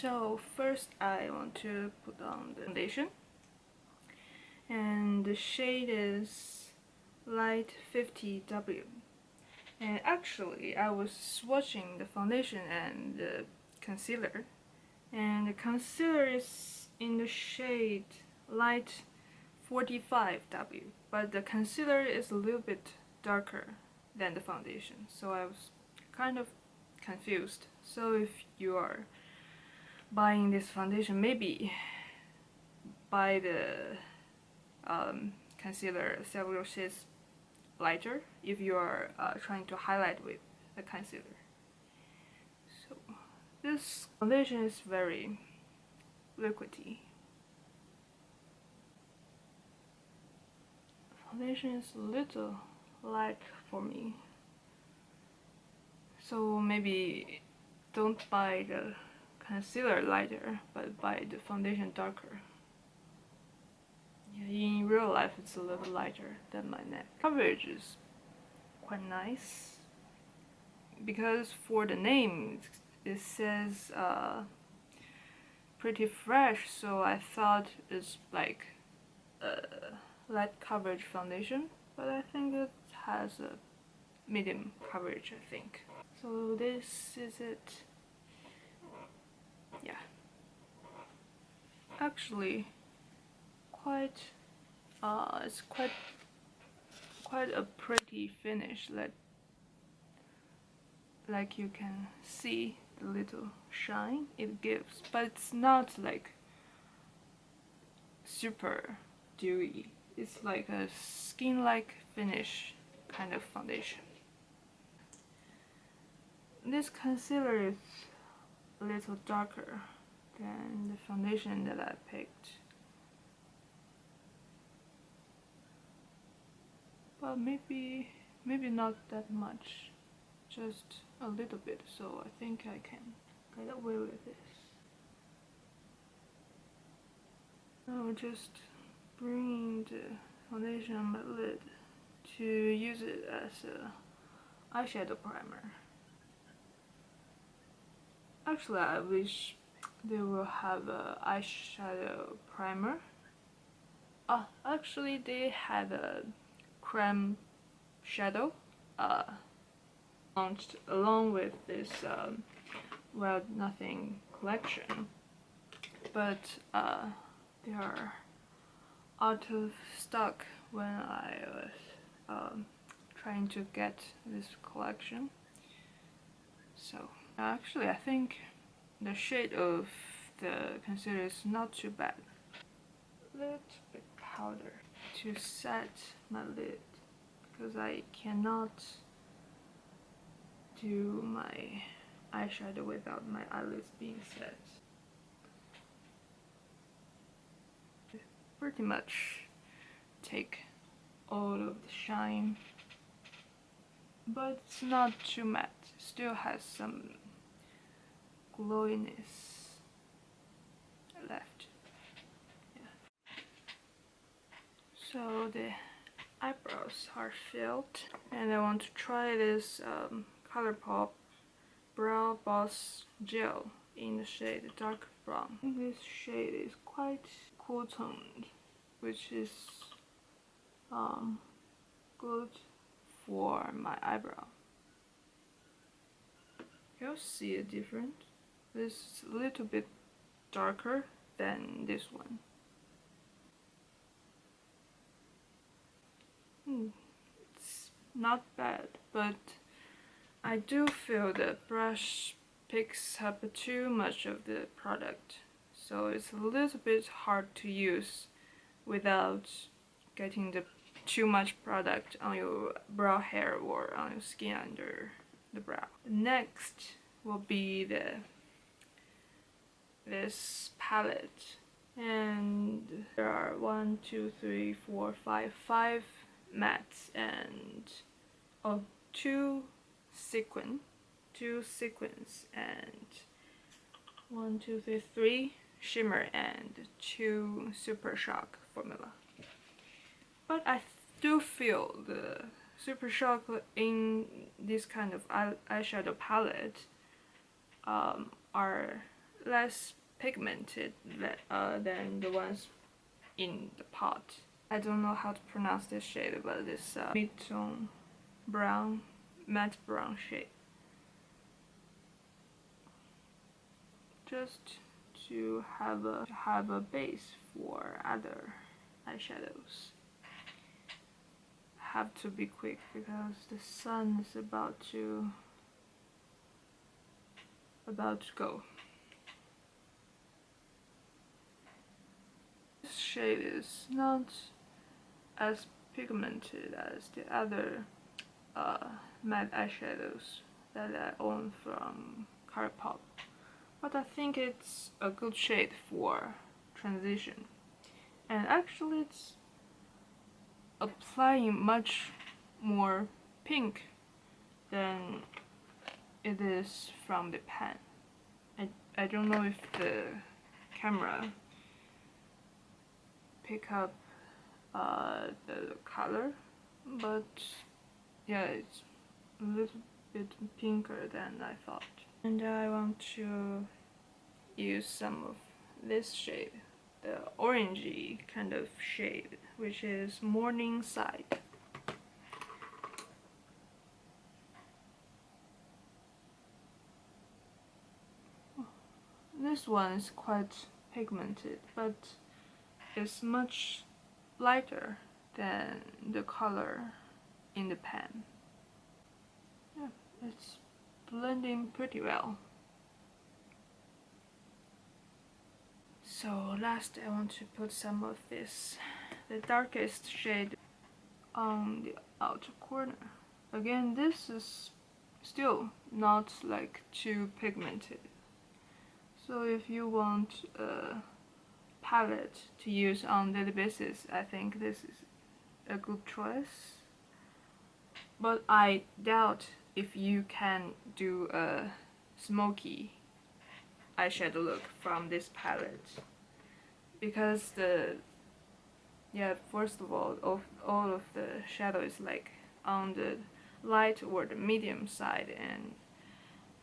So first I want to put on the foundation, and the shade is light 50W. And actually I was swatching the foundation and the concealer, and the concealer is in the shade light 45W, but the concealer is a little bit darker than the foundation, so I was kind of confused. So if you are buying this foundation, maybe buy the concealer several shades lighter if you are trying to highlight with a concealer. So this foundation is very liquidy. Foundation is a little light for me, so maybe don't buy the concealer lighter, but buy the foundation darker. Yeah, in real life it's a little lighter than my neck. Coverage is quite nice, because for the name it says Pretty Fresh, so I thought it's like light coverage foundation, but I think it has a medium coverage, I think. So this is it. Yeah, actually it's quite a pretty finish, like you can see the little shine it gives, but it's not like super dewy. It's like a skin-like finish kind of foundation. This concealer is a little darker than the foundation that I picked, but maybe not that much, just a little bit, so I think I can get away with this. I'll just bring the foundation on my lid to use it as a eyeshadow primer. Actually, I wish they will have a eyeshadow primer. Actually they had a crème shadow launched along with this Wild Nothing collection, but they are out of stock when I was trying to get this collection. So actually I think the shade of the concealer is not too bad. A little bit powder to set my lid, because I cannot do my eyeshadow without my eyelids being set. Pretty much take all of the shine, but it's not too matte. It still has some glowiness left. Yeah. So the eyebrows are filled, and I want to try this Colourpop Brow Boss Gel in the shade dark brown. I think this shade is quite cool toned, which is good for my eyebrow. You'll see a difference. This is a little bit darker than this one. It's not bad, but I do feel the brush picks up too much of the product, so it's a little bit hard to use without getting too much product on your brow hair or on your skin under the brow. Next will be this palette, and there are 1, 2, 3, 4, 5 mattes and two sequins, and 1, 2, 3, 3 shimmer and 2 Super Shock formula. But I do feel the Super Shock in this kind of eyeshadow palette are less pigmented than the ones in the pot. I don't know how to pronounce this shade, but this mid-tone brown, matte brown shade. Just to have a base for other eyeshadows. Have to be quick because the sun is about to go. This shade is not as pigmented as the other matte eyeshadows that I own from Colourpop, but I think it's a good shade for transition, and actually it's applying much more pink than it is from the pan. I don't know if the camera pick up the color, but yeah, it's a little bit pinker than I thought. And I want to use some of this shade, the orangey kind of shade, which is Morning Side. This one is quite pigmented, but it's much lighter than the color in the pan. Yeah, it's blending pretty well. So last I want to put some of this, the darkest shade, on the outer corner. Again, this is still not like too pigmented. So if you want a palette to use on daily basis, I think this is a good choice. But I doubt if you can do a smoky eyeshadow look from this palette, because first of all of the shadow is like on the light or the medium side, and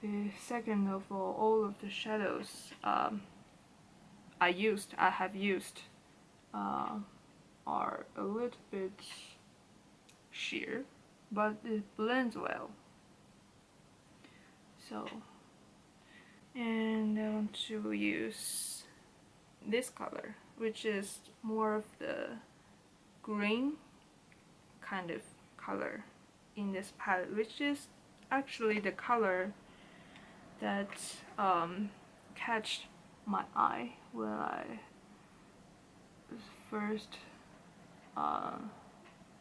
the second of all of the shadows I have used are a little bit sheer, but it blends well. So, and I want to use this color, which is more of the green kind of color in this palette, which is actually the color that catched my eye when I was first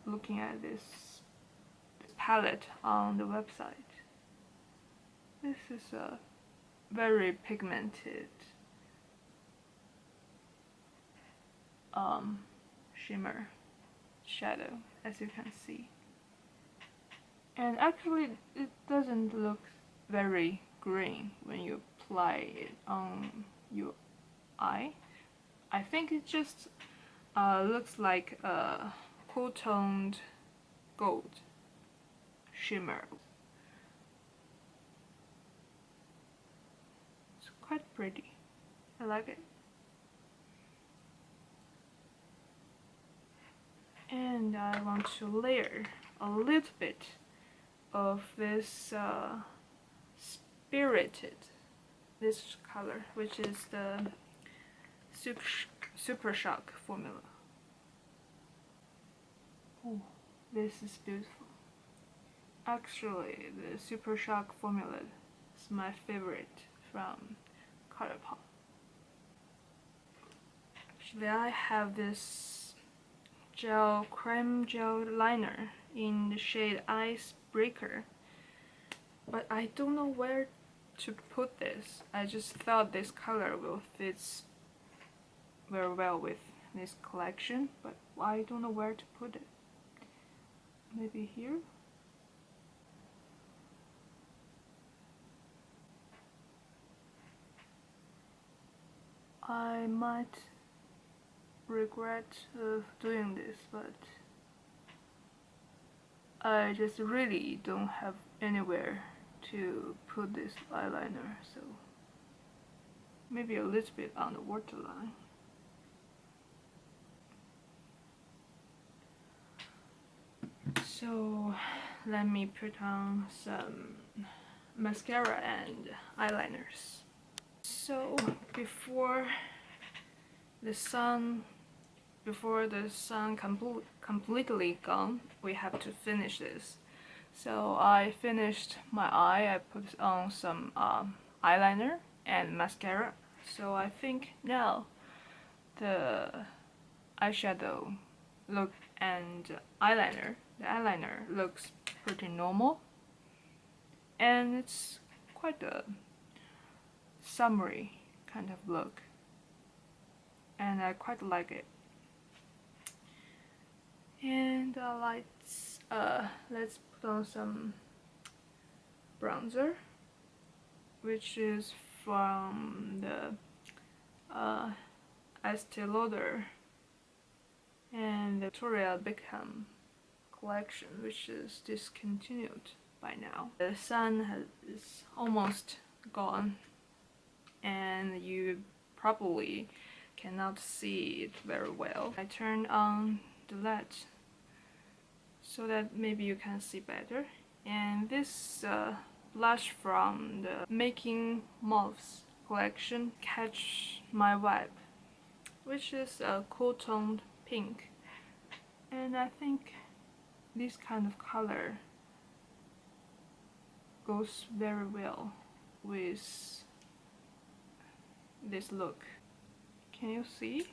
looking at this palette on the website. This is a very pigmented shimmer shadow, as you can see, and actually it doesn't look very green when you apply it on your eye. I think it just looks like a cool-toned gold shimmer. It's quite pretty. I like it. And I want to layer a little bit of this this color, which is the Super Shock formula. Oh, this is beautiful. Actually, the Super Shock formula is my favorite from Colourpop. Actually, I have this crème gel liner in the shade Icebreaker, but I don't know where to put this. I just thought this color will fit very well with this collection, but I don't know where to put it. Maybe here? I might regret doing this, but I just really don't have anywhere to put this eyeliner, so maybe a little bit on the waterline. So let me put on some mascara and eyeliners. So before the sun completely gone, we have to finish this. So I finished my eye. I put on some eyeliner and mascara. So I think now the eyeshadow look and the eyeliner looks pretty normal, and it's quite a summery kind of look, and I quite like it. And let's put on some bronzer, which is from the Estee Lauder and the Victoria Beckham collection, which is discontinued by now. The sun is almost gone, and you probably cannot see it very well. I turned on the light so that maybe you can see better. And this blush from the Making Moves collection catch my vibe, which is a cool toned pink, and I think this kind of color goes very well with this look. Can you see?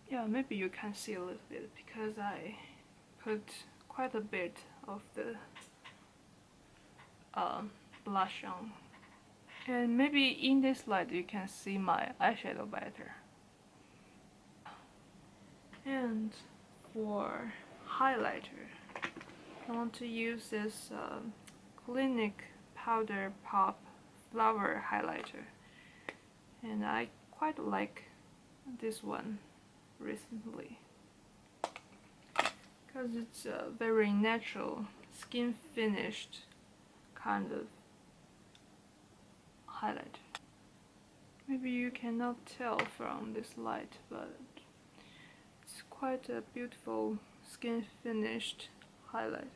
Yeah, maybe you can see a little bit because I put quite a bit of the blush on. And maybe in this light you can see my eyeshadow better. And for highlighter, I want to use this Clinique Powder Pop Flower Highlighter. And I quite like this one recently because it's a very natural skin finished kind of highlight. Maybe you cannot tell from this light, but it's quite a beautiful skin finished highlight.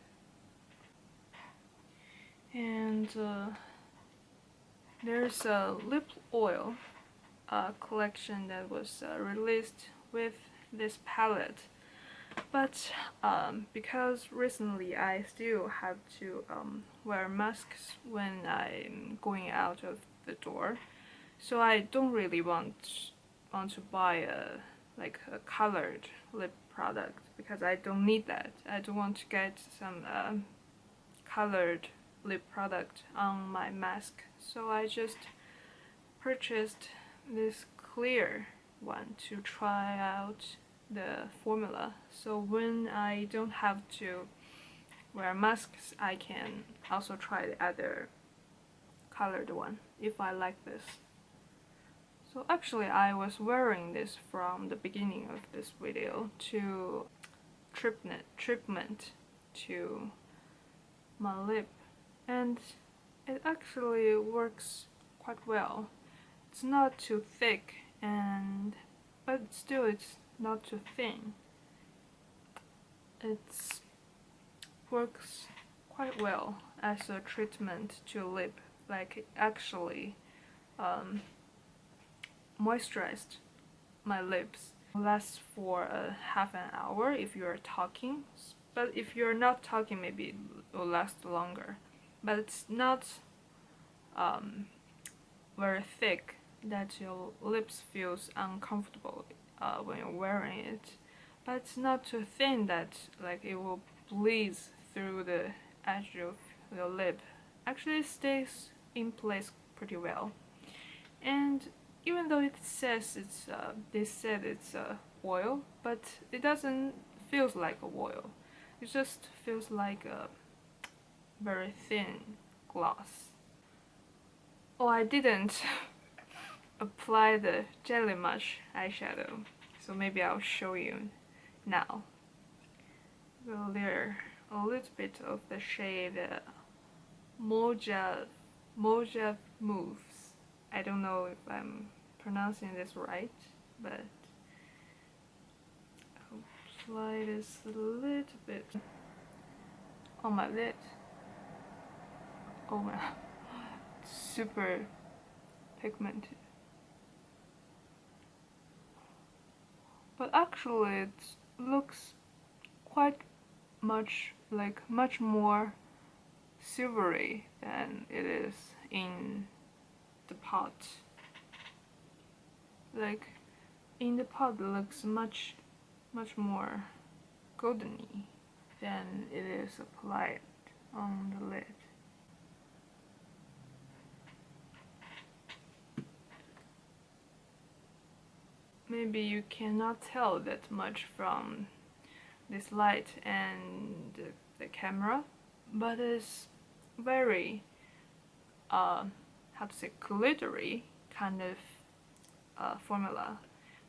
And there's a lip oil collection that was released with this palette, but because recently I still have to wear masks when I'm going out of the door, so I don't really want to buy a colored lip product because I don't need that. I don't want to get some colored lip product on my mask, so I just purchased this clear one to try out the formula, so when I don't have to wear masks I can also try the other colored one if I like this. So actually I was wearing this from the beginning of this video to treatment to my lip, and it actually works quite well. It's not too thick, but still it's not too thin. It works quite well as a treatment to lip, like it actually moisturized my lips. It lasts for a half an hour if you're talking, but if you're not talking maybe it will last longer. But it's not very thick that your lips feels uncomfortable when you're wearing it, but it's not too thin that like it will bleed through the edge of your lip. Actually it stays in place pretty well. And even though it says it's they said it's oil, but it doesn't feel like a oil. It just feels like a very thin gloss. Oh, I didn't apply the Jelly Mush eyeshadow, so maybe I'll show you now. Well, there a little bit of the shade MOJAVE Moves. I don't know if I'm pronouncing this right, but I'll apply this a little bit on my lid. Oh my, super pigmented. But actually it looks quite much more silvery than it is in the pot. Like in the pot it looks much more goldeny than it is applied on the lid. Maybe you cannot tell that much from this light and the camera, but it's very how to say, glittery kind of formula.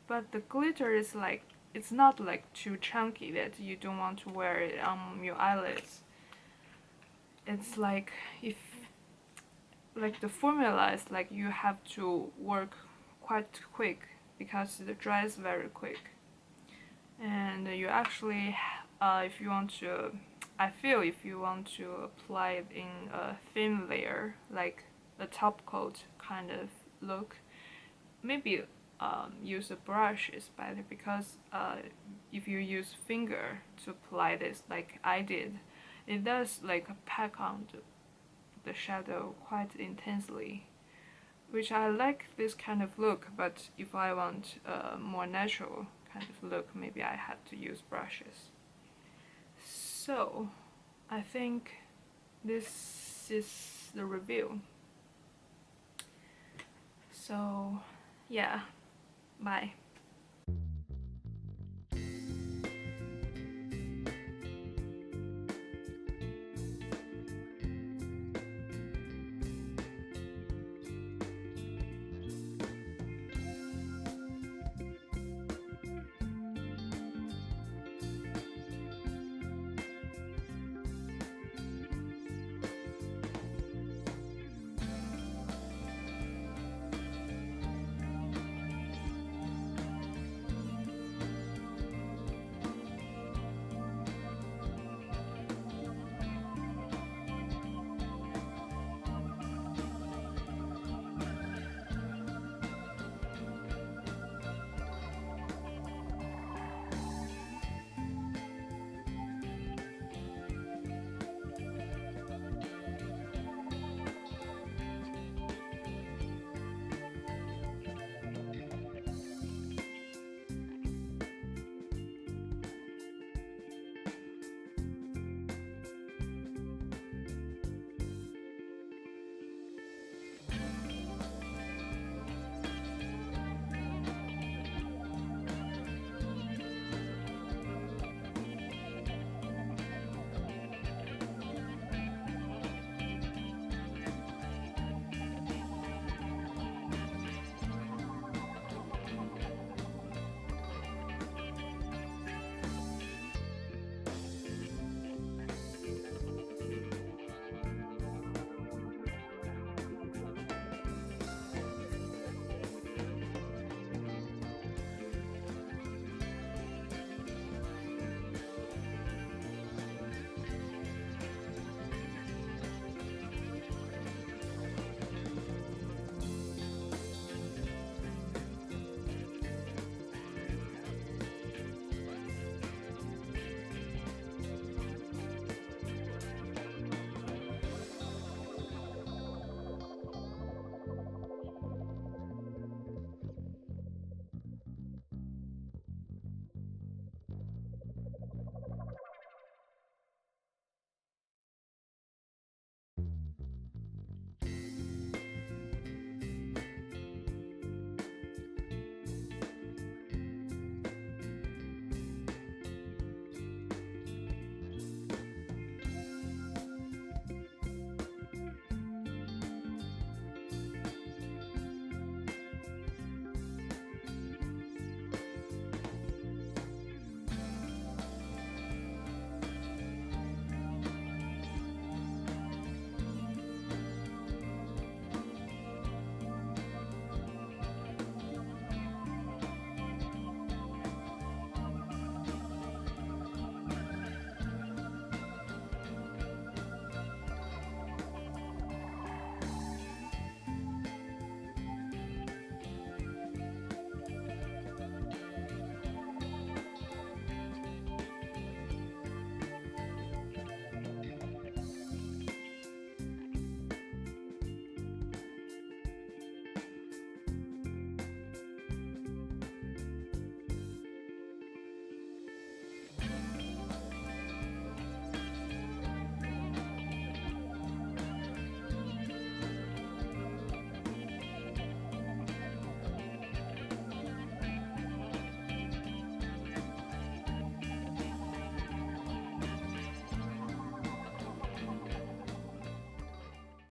But the glitter is like, it's not like too chunky that you don't want to wear it on your eyelids. It's like, if like the formula is like you have to work quite quick because it dries very quick, and you actually if you want to, I feel if you want to apply it in a thin layer, like a top coat kind of look, maybe use a brush is better, because if you use finger to apply this like I did, it does like pack on the shadow quite intensely, which I like this kind of look, but if I want a more natural kind of look, maybe I have to use brushes. So I think this is the review. So yeah, bye.